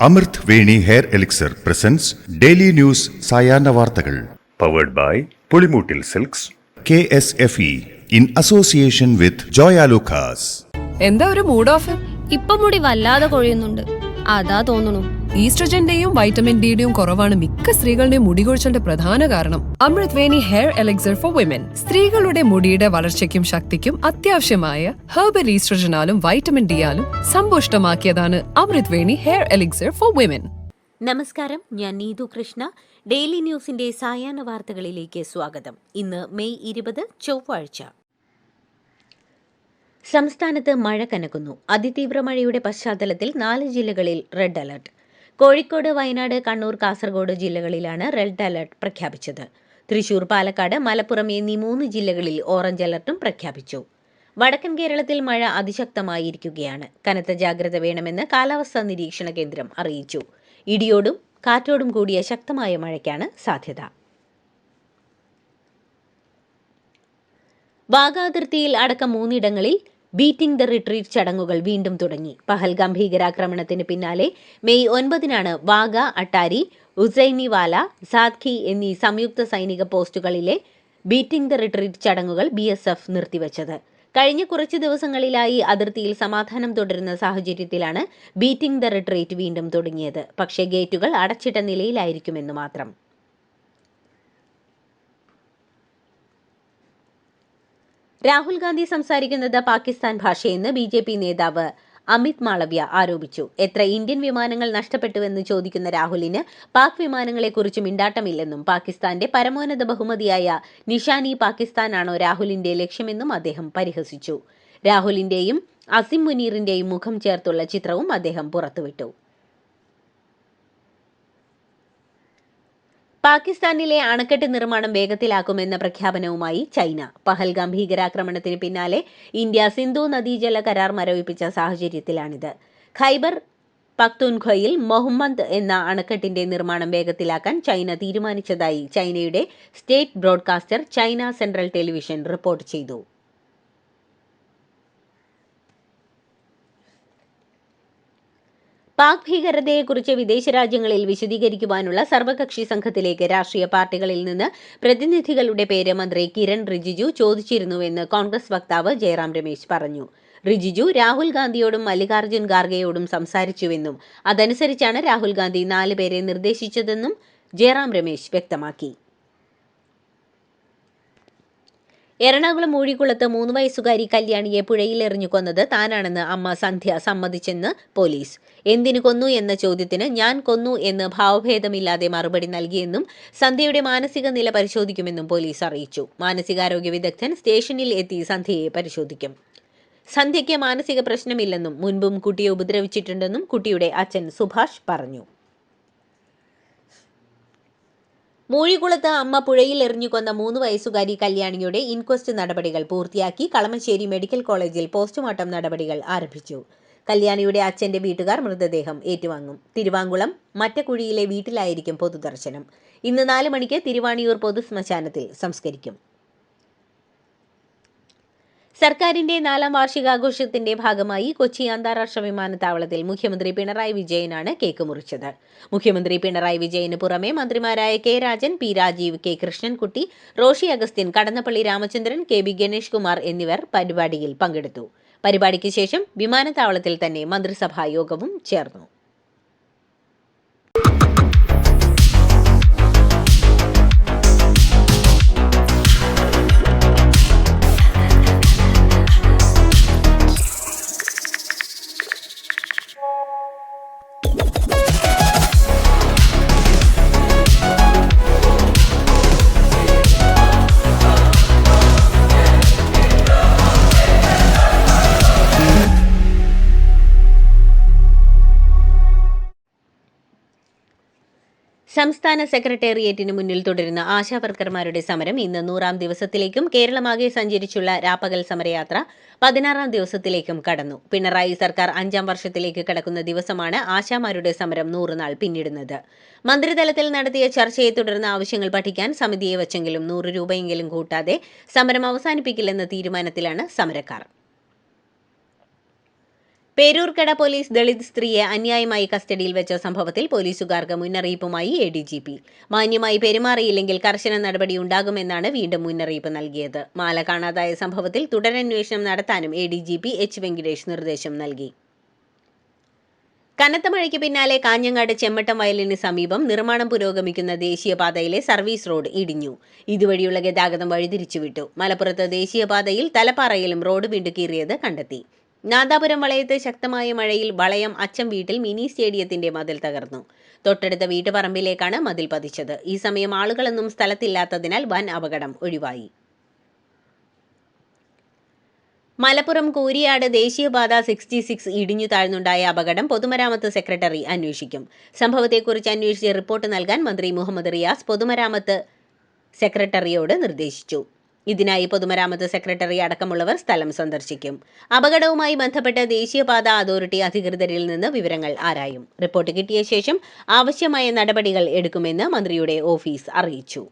അമൃത് Veni hair elixir presents daily news സായാഹ്ന വാർത്തകൾ powered by Pulimoottil silks KSFE in association with Joyalukkas. എന്താ ഒരു mood off? ഇപ്പൊ മുടി വല്ലാതെ കൊഴിയുന്നുണ്ട്, അതാ തോന്നുന്നു. ഈസ്ട്രജന്റെയും വൈറ്റമിൻ ഡിയുടെയും കുറവാണ് മിക്ക സ്ത്രീകളുടെയും മുടി കൊഴിച്ചിലിന്റെ പ്രധാന കാരണം. അമൃത് Veni hair elixir for women സ്ത്രീകളുടെ മുടിയുടെ വളർച്ചയ്ക്കും ശക്തിക്കും അത്യാവശ്യമായ herbal ഈസ്ട്രജനാലും vitamin ഡിയാലും സമ്പുഷ്ടമാക്കിയതാണ് Amrit Veni hair elixir for women. നമസ്കാരം, ഞാൻ നീതു കൃഷ്ണ. ഡെയിലി ന്യൂസിന്റെ സായാഹ്ന വാർത്തകളിലേക്ക് സ്വാഗതം. ഇന്ന് മെയ് 20 ചൊവ്വാഴ്ച. സംസ്ഥാനത്ത് മഴ കനക്കുന്നു. അതിതീവ്ര മഴയുടെ പശ്ചാത്തലത്തിൽ 4 ജില്ലകളിൽ റെഡ് അലർട്ട്. കോഴിക്കോട്, വയനാട്, കണ്ണൂർ, കാസർഗോഡ് ജില്ലകളിലാണ് റെഡ് അലർട്ട് പ്രഖ്യാപിച്ചത്. തൃശൂർ, പാലക്കാട്, മലപ്പുറം എന്നീ 3 ജില്ലകളിൽ ഓറഞ്ച് അലർട്ടും പ്രഖ്യാപിച്ചു. വടക്കൻ കേരളത്തിൽ മഴ അതിശക്തമായിരിക്കുകയാണ്. കനത്ത ജാഗ്രത വേണമെന്ന് കാലാവസ്ഥാ നിരീക്ഷണ കേന്ദ്രം അറിയിച്ചു. ഇടിയോടും കാറ്റോടും കൂടിയ ശക്തമായ മഴയ്ക്കാണ് സാധ്യത. വാഗാ അതിർത്തിയിൽ അടക്കം 3 ഇടങ്ങളിൽ ബീറ്റിംഗ് ദ റിട്രീറ്റ് ചടങ്ങുകൾ വീണ്ടും തുടങ്ങി. പഹൽഗാം ഭീകരാക്രമണത്തിന് പിന്നാലെ മെയ് 9 വാഗ, അട്ടാരി, ഉസൈനിവാല, സാദ്ഖി എന്നീ സംയുക്ത സൈനിക പോസ്റ്റുകളിലെ ബീറ്റിംഗ് ദ റിട്രീറ്റ് ചടങ്ങുകൾ BSF നിർത്തിവച്ചത്. കഴിഞ്ഞ കുറച്ചു ദിവസങ്ങളിലായി അതിർത്തിയിൽ സമാധാനം തുടരുന്ന സാഹചര്യത്തിലാണ് ബീറ്റിംഗ് ദ റിട്രീറ്റ് വീണ്ടും തുടങ്ങിയത്. പക്ഷേ ഗേറ്റുകൾ അടച്ചിട്ട നിലയിലായിരിക്കുമെന്ന് മാത്രം. രാഹുൽ ഗാന്ധി സംസാരിക്കുന്നത് പാകിസ്ഥാൻ ഭാഷയെന്ന് BJP നേതാവ് അമിത് മാളവ്യ ആരോപിച്ചു. എത്ര ഇന്ത്യൻ വിമാനങ്ങൾ നഷ്ടപ്പെട്ടുവെന്ന് ചോദിക്കുന്ന രാഹുലിന് പാക് വിമാനങ്ങളെക്കുറിച്ച് മിണ്ടാട്ടമില്ലെന്നും പാകിസ്ഥാന്റെ പരമോന്നത ബഹുമതിയായ നിഷാനി പാകിസ്ഥാനാണോ രാഹുലിന്റെ ലക്ഷ്യമെന്നും അദ്ദേഹം പരിഹസിച്ചു. രാഹുലിന്റെയും അസിം മുനീറിന്റെയും മുഖം ചേർത്തുള്ള ചിത്രവും അദ്ദേഹം പുറത്തുവിട്ടു. പാകിസ്ഥാനിലെ അണക്കെട്ട് നിർമ്മാണം വേഗത്തിലാക്കുമെന്ന പ്രഖ്യാപനവുമായി ചൈന. പഹൽഗാം ഭീകരാക്രമണത്തിന് പിന്നാലെ ഇന്ത്യ സിന്ധു നദീജല കരാർ മരവിപ്പിച്ച സാഹചര്യത്തിലാണിത്. ഖൈബർ പക്തൂൻഖ്വയിൽ മൊഹമ്മദ് എന്ന അണക്കെട്ടിന്റെ നിർമ്മാണം വേഗത്തിലാക്കാൻ ചൈന തീരുമാനിച്ചതായി ചൈനയുടെ state broadcaster China central television report ചെയ്തു. പാക് ഭീകരതയെക്കുറിച്ച് വിദേശ രാജ്യങ്ങളിൽ വിശദീകരിക്കുവാനുള്ള സർവകക്ഷി സംഘത്തിലേക്ക് രാഷ്ട്രീയ പാർട്ടികളിൽ നിന്ന് പ്രതിനിധികളുടെ പേര് മന്ത്രി കിരൺ റിജിജു ചോദിച്ചിരുന്നുവെന്ന് കോൺഗ്രസ് വക്താവ് ജയറാം രമേശ് പറഞ്ഞു. റിജിജു രാഹുൽ ഗാന്ധിയോടും മല്ലികാർജ്ജുൻ ഖാർഗെയോടും സംസാരിച്ചുവെന്നും അതനുസരിച്ചാണ് രാഹുൽ ഗാന്ധി 4 പേരെ നിർദ്ദേശിച്ചതെന്നും ജയറാം രമേശ് വ്യക്തമാക്കി. എറണാകുളം മൂഴിക്കുളത്ത് 3 വയസ്സുകാരി കല്യാണിയെ പുഴയിൽ എറിഞ്ഞു കൊന്നത് താനാണെന്ന് അമ്മ സന്ധ്യ സമ്മതിച്ചെന്ന് പോലീസ്. എന്തിനു കൊന്നു എന്ന ചോദ്യത്തിന് ഞാൻ കൊന്നു എന്ന് ഭാവഭേദമില്ലാതെ മറുപടി നൽകിയെന്നും സന്ധ്യയുടെ മാനസിക നില പരിശോധിക്കുമെന്നും പോലീസ് അറിയിച്ചു. മാനസികാരോഗ്യ വിദഗ്ധൻ സ്റ്റേഷനിൽ എത്തി സന്ധ്യയെ പരിശോധിക്കും. സന്ധ്യയ്ക്ക് മാനസിക പ്രശ്നമില്ലെന്നും മുൻപും കുട്ടിയെ ഉപദ്രവിച്ചിട്ടുണ്ടെന്നും കുട്ടിയുടെ അച്ഛൻ സുഭാഷ് പറഞ്ഞു. മൂഴിക്കുളത്ത് അമ്മ പുഴയിൽ എറിഞ്ഞു കൊന്ന 3 വയസ്സുകാരി കല്യാണിയുടെ ഇൻക്വസ്റ്റ് നടപടികൾ പൂർത്തിയാക്കി. കളമശ്ശേരി മെഡിക്കൽ കോളേജിൽ പോസ്റ്റ്മോർട്ടം നടപടികൾ ആരംഭിച്ചു. കല്യാണിയുടെ അച്ഛന്റെ വീട്ടുകാർ മൃതദേഹം ഏറ്റുവാങ്ങും. തിരുവാങ്കുളം മറ്റക്കുഴിയിലെ വീട്ടിലായിരിക്കും പൊതുദർശനം. ഇന്ന് 4 മണിക്ക് തിരുവാണിയൂർ പൊതുശ്മശാനത്തിൽ സംസ്കരിക്കും. സർക്കാരിന്റെ 4ാം വാർഷികാഘോഷത്തിന്റെ ഭാഗമായി കൊച്ചി അന്താരാഷ്ട്ര വിമാനത്താവളത്തിൽ മുഖ്യമന്ത്രി പിണറായി വിജയനാണ് കേക്ക് മുറിച്ചത്. മുഖ്യമന്ത്രി പിണറായി വിജയന് പുറമെ മന്ത്രിമാരായ K Rajan, P Rajeev, K Krishnankutty, Roshy Augustine, Kadannappally Ramachandran, KB Ganesh Kumar എന്നിവർ പരിപാടിയിൽ പങ്കെടുത്തു. പരിപാടിക്ക് ശേഷം വിമാനത്താവളത്തിൽ തന്നെ മന്ത്രിസഭാ യോഗവും ചേർന്നു. സംസ്ഥാന സെക്രട്ടേറിയറ്റിന് മുന്നിൽ തുടരുന്ന ആശാവർക്കർമാരുടെ സമരം ഇന്ന് 100ാം ദിവസത്തിലേക്കും കേരളമാകെ സഞ്ചരിച്ചുള്ള രാപ്പകൽ സമരയാത്ര 16ാം ദിവസത്തിലേക്കും കടന്നു. പിണറായി സർക്കാർ 5ാം വർഷത്തിലേക്ക് കടക്കുന്ന ദിവസമാണ് ആശാമാരുടെ സമരം 100 നാൾ പിന്നിടുന്നത്. മന്ത്രിതലത്തിൽ നടത്തിയ ചർച്ചയെ തുടർന്ന് ആവശ്യങ്ങൾ പഠിക്കാൻ സമിതിയെ വച്ചെങ്കിലും 100 രൂപയെങ്കിലും കൂട്ടാതെ സമരം അവസാനിപ്പിക്കില്ലെന്ന തീരുമാനത്തിലാണ് സമരക്കാർ. പേരൂർക്കട പോലീസ് ദളിത് സ്ത്രീയെ അന്യായമായി കസ്റ്റഡിയിൽ വെച്ച സംഭവത്തിൽ പോലീസുകാർക്ക് മുന്നറിയിപ്പുമായി ADGP. മാന്യമായി പെരുമാറിയില്ലെങ്കിൽ കർശന നടപടി ഉണ്ടാകുമെന്നാണ് വീണ്ടും മുന്നറിയിപ്പ് നൽകിയത്. മാല കാണാതായ സംഭവത്തിൽ തുടരന്വേഷണം നടത്താനും ADGP H. വെങ്കിടേഷ് നിർദ്ദേശം നൽകി. കനത്ത മഴയ്ക്ക് പിന്നാലെ കാഞ്ഞങ്ങാട് ചെമ്മട്ടം വയലിന് സമീപം നിർമ്മാണം പുരോഗമിക്കുന്ന ദേശീയപാതയിലെ സർവീസ് റോഡ് ഇടിഞ്ഞു. ഇതുവഴിയുള്ള ഗതാഗതം വഴിതിരിച്ചുവിട്ടു. മലപ്പുറത്ത് ദേശീയപാതയിൽ തലപ്പാറയിലും റോഡ് വിണ്ടുകീറിയത് കണ്ടെത്തി. നാദാപുരം വളയത്ത് ശക്തമായ മഴയിൽ വളയം അച്ചം വീട്ടിൽ മിനി സ്റ്റേഡിയത്തിന്റെ മതിൽ തകർന്നു. തൊട്ടടുത്ത വീട്ടുപറമ്പിലേക്കാണ് മതിൽ പതിച്ചത്. ഈ സമയം ആളുകളൊന്നും സ്ഥലത്തില്ലാത്തതിനാൽ വൻ അപകടം ഒഴിവായി. മലപ്പുറം കൂരിയാട് ദേശീയപാത 66 ഇടിഞ്ഞു താഴ്ന്നുണ്ടായ അപകടം പൊതുമരാമത്ത് സെക്രട്ടറി അന്വേഷിക്കും. സംഭവത്തെക്കുറിച്ച് അന്വേഷിച്ച് റിപ്പോർട്ട് നൽകാൻ മന്ത്രി മുഹമ്മദ് റിയാസ് പൊതുമരാമത്ത് സെക്രട്ടറിയോട് നിർദ്ദേശിച്ചു. ഇതിനായി പൊതുമരാമത്ത് സെക്രട്ടറി അടക്കമുള്ളവർ സ്ഥലം സന്ദർശിക്കും. അപകടവുമായി ബന്ധപ്പെട്ട് ദേശീയപാത അതോറിറ്റി അധികൃതരിൽ നിന്ന് വിവരങ്ങൾ ആരായും. റിപ്പോർട്ട് കിട്ടിയ ശേഷം ആവശ്യമായ നടപടികൾ എടുക്കുമെന്ന് മന്ത്രിയുടെ ഓഫീസ് അറിയിച്ചു.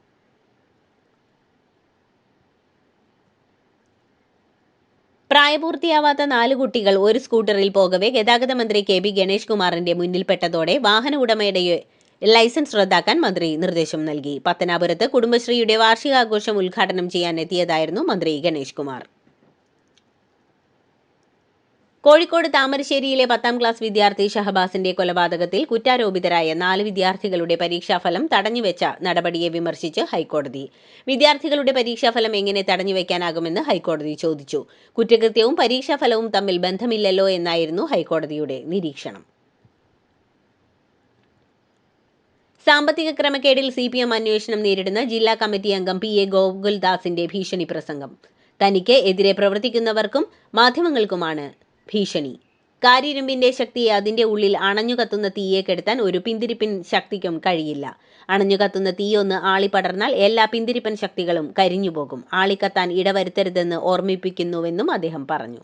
പ്രായപൂർത്തിയാവാത്ത 4 കുട്ടികൾ ഒരു സ്കൂട്ടറിൽ പോകവെ ഗതാഗത മന്ത്രി KB ഗണേഷ് കുമാറിന്റെ മുന്നിൽപ്പെട്ടതോടെ വാഹന ഉടമയുടെ ലൈസൻസ് റദ്ദാക്കാൻ മന്ത്രി നിർദ്ദേശം നൽകി. പത്തനാപുരത്ത് കുടുംബശ്രീയുടെ വാർഷികാഘോഷം ഉദ്ഘാടനം ചെയ്യാൻ എത്തിയതായിരുന്നു മന്ത്രി ഗണേഷ് കുമാർ. കോഴിക്കോട് താമരശ്ശേരിയിലെ 10ാം ക്ലാസ് വിദ്യാർത്ഥി ഷഹബാസിന്റെ കൊലപാതകത്തിൽ കുറ്റാരോപിതരായ 4 വിദ്യാർത്ഥികളുടെ പരീക്ഷാഫലം തടഞ്ഞുവെച്ച നടപടിയെ വിമർശിച്ച് ഹൈക്കോടതി. വിദ്യാർത്ഥികളുടെ പരീക്ഷാഫലം എങ്ങനെ തടഞ്ഞുവെക്കാനാകുമെന്ന് ഹൈക്കോടതി ചോദിച്ചു. കുറ്റകൃത്യവും പരീക്ഷാഫലവും തമ്മിൽ ബന്ധമില്ലല്ലോ എന്നായിരുന്നു ഹൈക്കോടതിയുടെ നിരീക്ഷണം. സാമ്പത്തിക ക്രമക്കേടിൽ CPM അന്വേഷണം നേരിടുന്ന ജില്ലാ കമ്മിറ്റി അംഗം PA ഗോകുൽദാസിന്റെ ഭീഷണി പ്രസംഗം. തനിക്ക് എതിരെ പ്രവർത്തിക്കുന്നവർക്കും മാധ്യമങ്ങൾക്കുമാണ് ഭീഷണി. കാരിരുമ്പിന്റെ ശക്തിയെ അതിന്റെ ഉള്ളിൽ അണഞ്ഞുകത്തുന്ന തീയെ കെടുത്താൻ ഒരു പിന്തിരിപ്പൻ ശക്തിക്കും കഴിയില്ല. അണഞ്ഞുകത്തുന്ന തീയൊന്ന് ആളിപ്പടർന്നാൽ എല്ലാ പിന്തിരിപ്പൻ ശക്തികളും കരിഞ്ഞുപോകും. ആളിക്കത്താൻ ഇടവരുത്തരുതെന്ന് ഓർമ്മിപ്പിക്കുന്നുവെന്നും അദ്ദേഹം പറഞ്ഞു.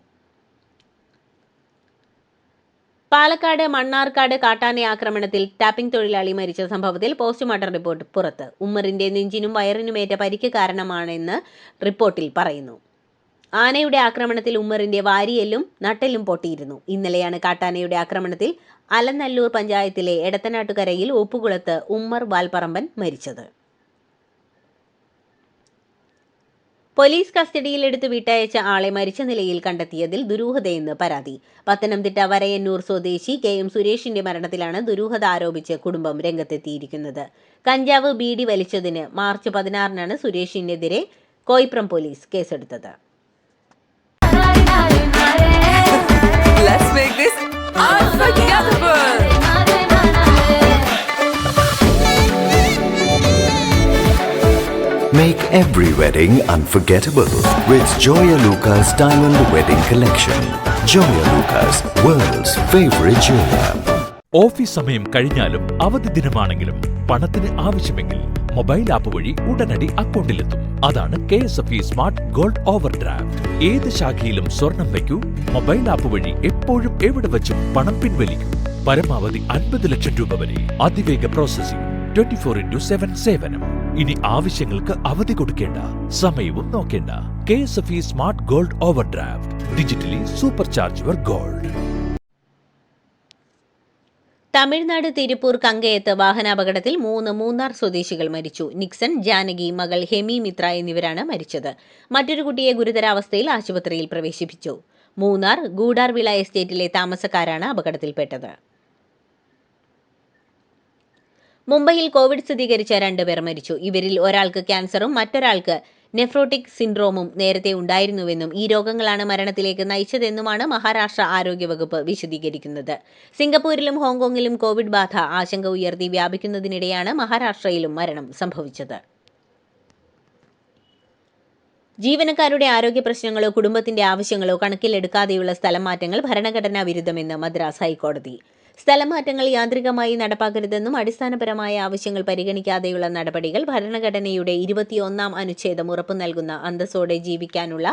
പാലക്കാട് മണ്ണാർക്കാട് കാട്ടാന ആക്രമണത്തിൽ ടാപ്പിംഗ് തൊഴിലാളി മരിച്ച സംഭവത്തിൽ പോസ്റ്റ്മോർട്ടം റിപ്പോർട്ട് പുറത്ത്. ഉമ്മറിന്റെ നെഞ്ചിനും വയറിനുമേറ്റ പരിക്ക് കാരണമാണെന്ന് റിപ്പോർട്ടിൽ പറയുന്നു. ആനയുടെ ആക്രമണത്തിൽ ഉമ്മറിന്റെ വാരിയെല്ലും നട്ടെല്ലും പൊട്ടിയിരുന്നു. ഇന്നലെയാണ് കാട്ടാനയുടെ ആക്രമണത്തിൽ അലനല്ലൂർ പഞ്ചായത്തിലെ എടത്തനാട്ടുകരയിൽ ഉപ്പുകുളത്ത് ഉമ്മർ വാൽപ്പറമ്പൻ മരിച്ചത്. പോലീസ് കസ്റ്റഡിയിലെടുത്ത് വിട്ടയച്ച ആളെ മരിച്ച നിലയിൽ കണ്ടെത്തിയതിൽ ദുരൂഹതയെന്ന് പരാതി. പത്തനംതിട്ട വരയന്നൂർ സ്വദേശി KM സുരേഷിന്റെ മരണത്തിലാണ് ദുരൂഹത ആരോപിച്ച് കുടുംബം രംഗത്തെത്തിയിരിക്കുന്നത്. കഞ്ചാവ് ബീഡി വലിച്ചതിന് മാർച്ച് 16-നാണ് സുരേഷിനെതിരെ കോയിപ്രം പോലീസ് കേസെടുത്തത്. Let's make this unforgettable. Make every wedding unforgettable with Joya Lucas Diamond Wedding Collection. Joya Lucas, world's favorite jeweler. Office സമയം കഴിഞ്ഞാലും അവധി ദിനമാണെങ്കിലും പണത്തിന് ആവശ്യമെങ്കിൽ മൊബൈൽ ആപ്പ് വഴി ഉടനടി അക്കൗണ്ടിലെത്തും. അതാണ് KSFE smart gold over draft. ഏത് ശാഖയിലും സ്വർണം വയ്ക്കൂ. മൊബൈൽ ആപ്പ് വഴി എപ്പോഴും എവിടെ വെച്ചും പണം പിൻവലിക്കൂ. പരമാവധി 50 ലക്ഷം രൂപ വരെ. അതിവേഗ പ്രോസസിംഗ്. 24/7 സേവനം. ഇനി ആവശ്യങ്ങൾക്ക് അവധി കൊടുക്കേണ്ട, സമയവും നോക്കേണ്ട. KSFE smart gold overdraft. Digitally super charge your gold. Tamil Nadu Tiruppur കങ്കയത്ത് വാഹനാപകടത്തിൽ 3 മൂന്നാർ സ്വദേശികൾ മരിച്ചു. നിക്സൺ, ജാനകി, മകൾ ഹെമി മിത്ര എന്നിവരാണ് മരിച്ചത്. മറ്റൊരു കുട്ടിയെ ഗുരുതരാവസ്ഥയിൽ ആശുപത്രിയിൽ പ്രവേശിപ്പിച്ചു. മൂന്നാർ ഗൂഡാർവിള എസ്റ്റേറ്റിലെ താമസക്കാരാണ് അപകടത്തിൽപ്പെട്ടത്. മുംബൈയിൽ കോവിഡ് സ്ഥിരീകരിച്ച 2 പേർ മരിച്ചു. ഇവരിൽ ഒരാൾക്ക് ക്യാൻസറും മറ്റൊരാൾക്ക് നെഫ്രോട്ടിക് സിൻഡ്രോമും നേരത്തെ ഉണ്ടായിരുന്നുവെന്നും ഈ രോഗങ്ങളാണ് മരണത്തിലേക്ക് നയിച്ചതെന്നുമാണ് മഹാരാഷ്ട്ര ആരോഗ്യവകുപ്പ് വിശദീകരിക്കുന്നത്. സിംഗപ്പൂരിലും ഹോങ്കോങ്ങിലും കോവിഡ് ബാധ ആശങ്ക ഉയർത്തി വ്യാപിക്കുന്നതിനിടെയാണ് മഹാരാഷ്ട്രയിലും മരണം സംഭവിച്ചത്. ജീവനക്കാരുടെ ആരോഗ്യ പ്രശ്നങ്ങളോ കുടുംബത്തിന്റെ ആവശ്യങ്ങളോ കണക്കിലെടുക്കാതെയുള്ള സ്ഥലം മാറ്റങ്ങൾ ഭരണഘടനാ വിരുദ്ധമെന്ന് മദ്രാസ് ഹൈക്കോടതി. സ്ഥലമാറ്റങ്ങൾ യാന്ത്രികമായി നടപ്പാക്കരുതെന്നും അടിസ്ഥാനപരമായ ആവശ്യങ്ങൾ പരിഗണിക്കാതെയുള്ള നടപടികൾ ഭരണഘടനയുടെ 21-ാം അനുച്ഛേദം ഉറപ്പു നൽകുന്ന അന്തസ്സോടെ ജീവിക്കാനുള്ള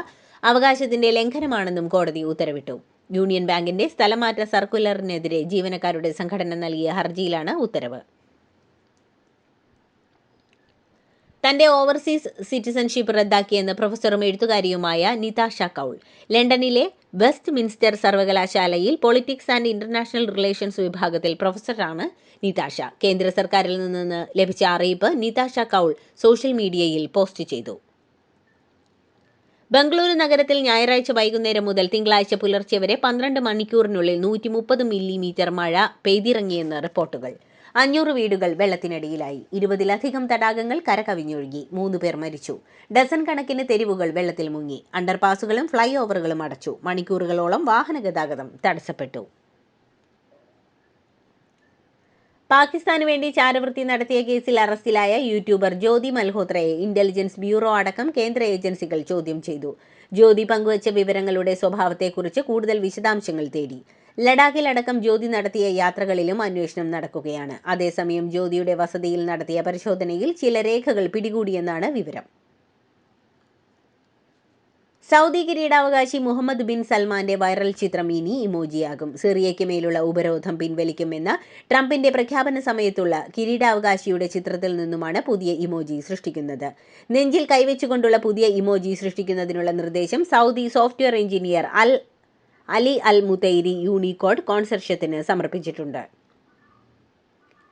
അവകാശത്തിന്റെ ലംഘനമാണെന്നും കോടതി ഉത്തരവിട്ടു. യൂണിയൻ ബാങ്കിന്റെ സ്ഥലമാറ്റ സർക്കുലറിനെതിരെ ജീവനക്കാരുടെ സംഘടന നൽകിയ ഹർജിയിലാണ് ഉത്തരവ്. തന്റെ ഓവർസീസ് സിറ്റിസൺഷിപ്പ് റദ്ദാക്കിയെന്ന് പ്രൊഫസറും എഴുത്തുകാരിയുമായ നിതാഷ കൗൾ ലണ്ടനിലെ വെസ്റ്റ് മിൻസ്റ്റർ സർവകലാശാലയിൽ പൊളിറ്റിക്സ് ആൻഡ് ഇന്റർനാഷണൽ റിലേഷൻസ് വിഭാഗത്തിൽ പ്രൊഫസറാണ് നിതാഷ. കേന്ദ്ര സർക്കാരിൽ നിന്ന് ലഭിച്ച അറിയിപ്പ് നിതാഷ കൗൾ സോഷ്യൽ മീഡിയയിൽ പോസ്റ്റ് ചെയ്തു. ബംഗളൂരു നഗരത്തിൽ ഞായറാഴ്ച വൈകുന്നേരം മുതൽ തിങ്കളാഴ്ച പുലർച്ചെ വരെ 12 മണിക്കൂറിനുള്ളിൽ 130 മില്ലിമീറ്റർ മഴ പെയ്തിറങ്ങിയെന്ന് റിപ്പോർട്ടുകൾ. 500 വീടുകൾ വെള്ളത്തിനടിയിലായി. 20-ലധികം തടാകങ്ങൾ കരകവിഞ്ഞൊഴുകി. 3 പേർ മരിച്ചു. ഡസൻ കണക്കിന് തെരുവുകൾ വെള്ളത്തിൽ മുങ്ങി. അണ്ടർപാസുകളും ഫ്ലൈ ഓവറുകളും അടച്ചു. മണിക്കൂറുകളോളം വാഹനഗതാഗതം തടസ്സപ്പെട്ടു. പാകിസ്ഥാന് വേണ്ടി ചാരവൃത്തി നടത്തിയ കേസിൽ അറസ്റ്റിലായ യൂട്യൂബർ ജ്യോതി മൽഹോത്രയെ ഇന്റലിജൻസ് ബ്യൂറോ അടക്കം കേന്ദ്ര ഏജൻസികൾ ചോദ്യം ചെയ്തു. ജ്യോതി പങ്കുവച്ച വിവരങ്ങളുടെ സ്വഭാവത്തെക്കുറിച്ച് കൂടുതൽ വിശദാംശങ്ങൾ തേടി. ലഡാക്കിലടക്കം ജ്യോതി നടത്തിയ യാത്രകളിലും അന്വേഷണം നടക്കുകയാണ്. അതേസമയം ജ്യോതിയുടെ വസതിയിൽ നടത്തിയ പരിശോധനയിൽ ചില രേഖകൾ പിടികൂടിയെന്നാണ് വിവരം. സൗദി കിരീടാവകാശി മുഹമ്മദ് ബിൻ സൽമാന്റെ വൈറൽ ചിത്രം ഇനി ഇമോജിയാകും. സിറിയയ്ക്ക് മേലുള്ള ഉപരോധം പിൻവലിക്കുമെന്ന ട്രംപിന്റെ പ്രഖ്യാപന സമയത്തുള്ള കിരീടാവകാശിയുടെ ചിത്രത്തിൽ നിന്നുമാണ് പുതിയ ഇമോജി സൃഷ്ടിക്കുന്നത്. നെഞ്ചിൽ കൈവച്ചുകൊണ്ടുള്ള പുതിയ ഇമോജി സൃഷ്ടിക്കുന്നതിനുള്ള നിർദ്ദേശം സൗദി സോഫ്റ്റ്വെയർ എഞ്ചിനീയർ അലി അൽ മുതൈരി യൂണിക്കോഡ് കോൺസർഷ്യത്തിന് സമർപ്പിച്ചിട്ടുണ്ട്.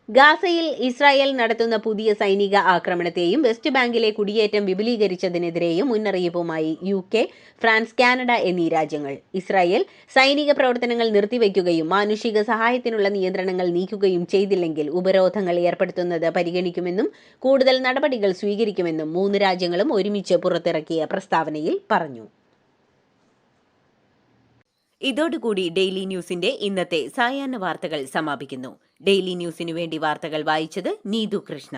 ഗാസയിൽ ഇസ്രായേൽ നടത്തുന്ന പുതിയ സൈനിക ആക്രമണത്തെയും വെസ്റ്റ് ബാങ്കിലെ കുടിയേറ്റം വിപുലീകരിച്ചതിനെതിരെയും മുന്നറിയിപ്പുമായി UK, ഫ്രാൻസ്, കാനഡ എന്നീ രാജ്യങ്ങൾ. ഇസ്രായേൽ സൈനിക പ്രവർത്തനങ്ങൾ നിർത്തിവെക്കുകയും മാനുഷിക സഹായത്തിനുള്ള നിയന്ത്രണങ്ങൾ നീക്കുകയും ചെയ്തില്ലെങ്കിൽ ഉപരോധങ്ങൾ ഏർപ്പെടുത്തുന്നത് പരിഗണിക്കുമെന്നും കൂടുതൽ നടപടികൾ സ്വീകരിക്കുമെന്നും 3 രാജ്യങ്ങളും ഒരുമിച്ച് പുറത്തിറക്കിയ പ്രസ്താവനയിൽ പറഞ്ഞു. ഇതോടുകൂടി ഡെയിലി ന്യൂസിന്റെ ഇന്നത്തെ സായാഹ്ന വാർത്തകൾ സമാപിക്കുന്നു. ഡെയിലി ന്യൂസിനു വേണ്ടി വാർത്തകൾ വായിച്ചത് നീതു കൃഷ്ണ.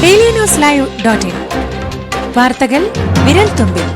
DailyNewsLive.in വാർത്തകൾ വിരൽ തുമ്പിൽ.